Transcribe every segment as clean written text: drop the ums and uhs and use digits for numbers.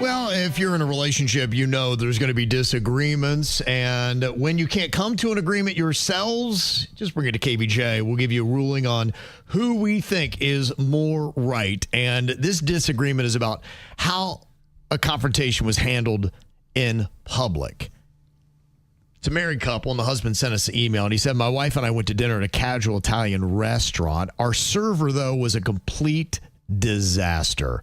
Well, if you're in a relationship, you know there's going to be disagreements. And when you can't come to an agreement yourselves, just bring it to KVJ. We'll give you a ruling on who we think is more right. And this disagreement is about how a confrontation was handled in public. It's a married couple, and the husband sent us an email, and he said, my wife and I went to dinner at a casual Italian restaurant. Our server, though, was a complete disaster.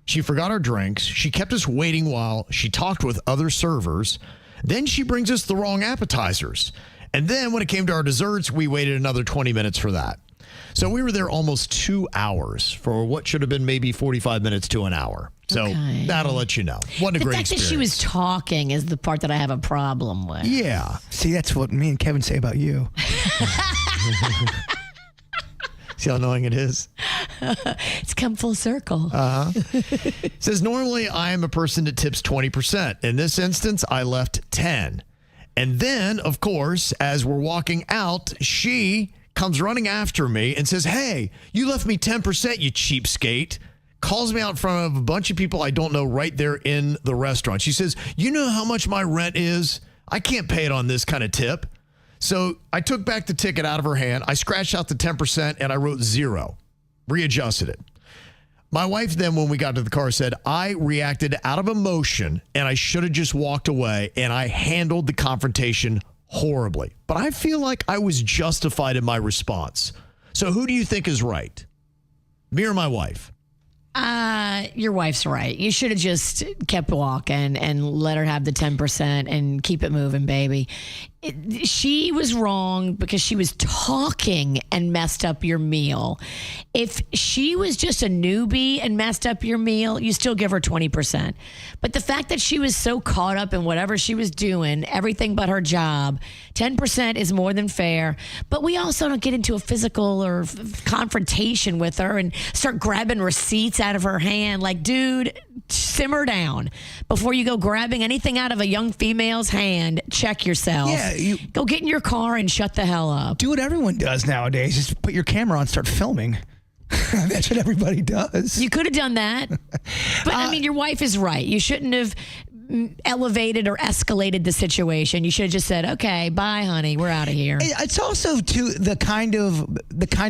She forgot our drinks. She kept us waiting while she talked with other servers. Then she brings us the wrong appetizers. And then when it came to our desserts, we waited another 20 minutes for that. So we were there almost 2 hours for what should have been maybe 45 minutes to an hour. So that'll let you know. What a great experience. The fact that she was talking is the part that I have a problem with. Yeah. See, that's what me and Kevin say about you. See how annoying it is? It's come full circle. It says, normally I am a person that tips 20%. In this instance, I left 10. And then, of course, as we're walking out, she comes running after me and says, hey, you left me 10%, you cheapskate. Calls me out in front of a bunch of people I don't know right there in the restaurant. She says, you know how much my rent is? I can't pay it on this kind of tip. So I took back the ticket out of her hand. I scratched out the 10% and I wrote 0. Readjusted it. My wife then, when we got to the car, said, I reacted out of emotion and I should have just walked away, and I handled the confrontation horribly. But I feel like I was justified in my response. So who do you think is right? Me or my wife? Your wife's right. You should have just kept walking and let her have the 10% and keep it moving, baby. She was wrong because she was talking and messed up your meal. If she was just a newbie and messed up your meal, you still give her 20%. But the fact that she was so caught up in whatever she was doing, everything but her job, 10% is more than fair. But we also don't get into a physical or confrontation with her and start grabbing receipts out of her hand. Like, dude, simmer down. Before you go grabbing anything out of a young female's hand, check yourself. Yeah. Go get in your car and shut the hell up. Do what everyone does nowadays. Just put your camera on and start filming. That's what everybody does. You could have done that. But, I mean, your wife is right. You shouldn't have elevated or escalated the situation. You should have just said, okay, bye, honey. We're out of here. It's also to the kind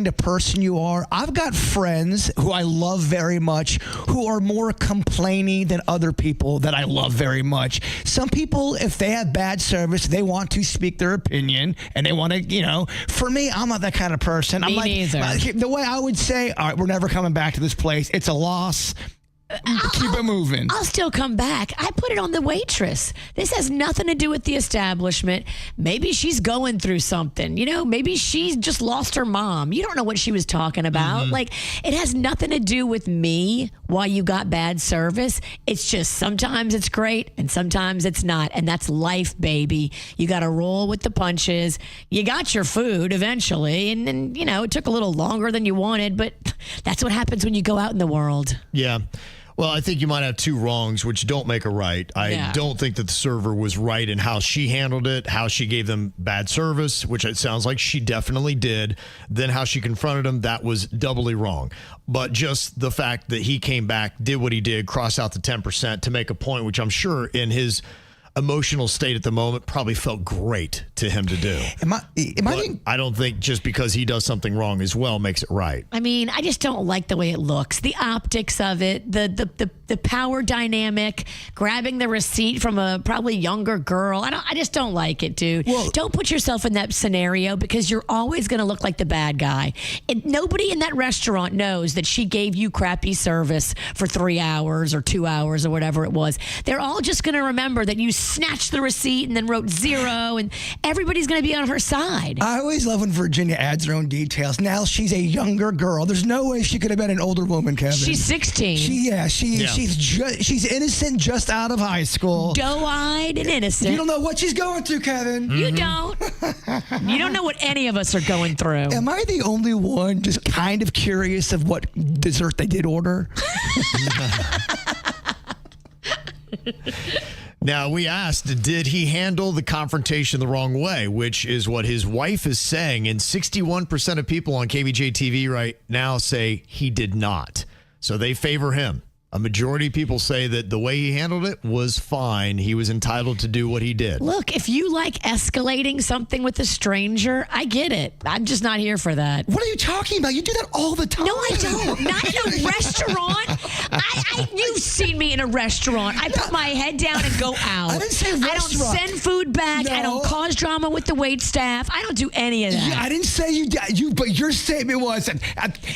of person you are. I've got friends who I love very much who are more complaining than other people that I love very much. Some people, if they have bad service, they want to speak their opinion and they want to, for me, I'm not that kind of person. I'm neither. The way I would say, all right, we're never coming back to this place. It's a loss. Keep it moving. I'll still come back. I put it on the waitress. This has nothing to do with the establishment. Maybe she's going through something. Maybe she just lost her mom. You don't know what she was talking about. Like, it has nothing to do with me why you got bad service. It's just sometimes it's great and sometimes it's not. And that's life, baby. You got to roll with the punches. You got your food eventually. And then, it took a little longer than you wanted. But that's what happens when you go out in the world. Yeah. Well, I think you might have two wrongs, which don't make a right. I don't think that the server was right in how she handled it, how she gave them bad service, which it sounds like she definitely did. Then how she confronted them, that was doubly wrong. But just the fact that he came back, did what he did, crossed out the 10% to make a point, which I'm sure in his emotional state at the moment probably felt great to him to do. I don't think just because he does something wrong as well makes it right. I mean, I just don't like the way it looks. The optics of it, the power dynamic, grabbing the receipt from a probably younger girl. I just don't like it, dude. Well, don't put yourself in that scenario because you're always going to look like the bad guy. Nobody in that restaurant knows that she gave you crappy service for 3 hours or 2 hours or whatever it was. They're all just going to remember that you snatched the receipt and then wrote 0, and everybody's going to be on her side. I always love when Virginia adds her own details. Now she's a younger girl. There's no way she could have been an older woman, Kevin. She's 16. She's innocent, just out of high school. Doe-eyed and innocent. You don't know what she's going through, Kevin. You don't. You don't know what any of us are going through. Am I the only one just kind of curious of what dessert they did order? Now, we asked, did he handle the confrontation the wrong way, which is what his wife is saying. And 61% of people on KVJ TV right now say he did not. So they favor him. A majority of people say that the way he handled it was fine. He was entitled to do what he did. Look, if you like escalating something with a stranger, I get it. I'm just not here for that. What are you talking about? You do that all the time. No, I don't. Not in a restaurant. You've seen me in a restaurant. I put my head down and go out. I didn't say restaurant. I don't send food back. No. I don't cause drama with the wait staff. I don't do any of that. Yeah, I didn't say but your statement was that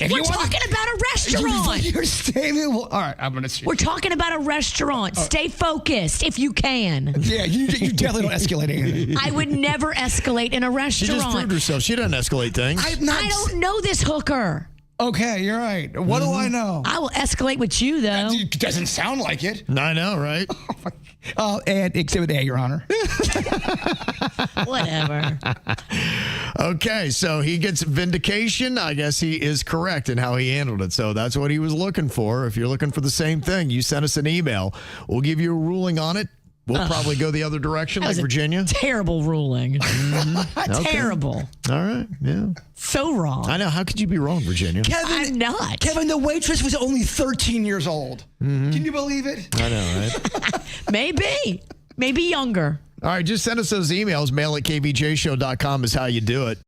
if We're you talking about a restaurant. Your statement. All right, I'm gonna. We're talking about a restaurant. Stay focused if you can. Yeah, you definitely don't escalate anything. I would never escalate in a She restaurant. just proved herself. She doesn't escalate things. I don't know this hooker. Okay, you're right. What do I know? I will escalate with you, though. It doesn't sound like it. I know, right? And Exhibit A, Your Honor. Whatever. Okay, so he gets vindication. I guess he is correct in how he handled it. So that's what he was looking for. If you're looking for the same thing, you send us an email. We'll give you a ruling on it. We'll probably go the other direction, like Virginia. Terrible ruling. Okay. Terrible. All right, yeah. So wrong. I know. How could you be wrong, Virginia? I'm not. Kevin, the waitress was only 13 years old. Can you believe it? I know, right? Maybe younger. All right, just send us those emails. Mail at kvjshow.com is how you do it.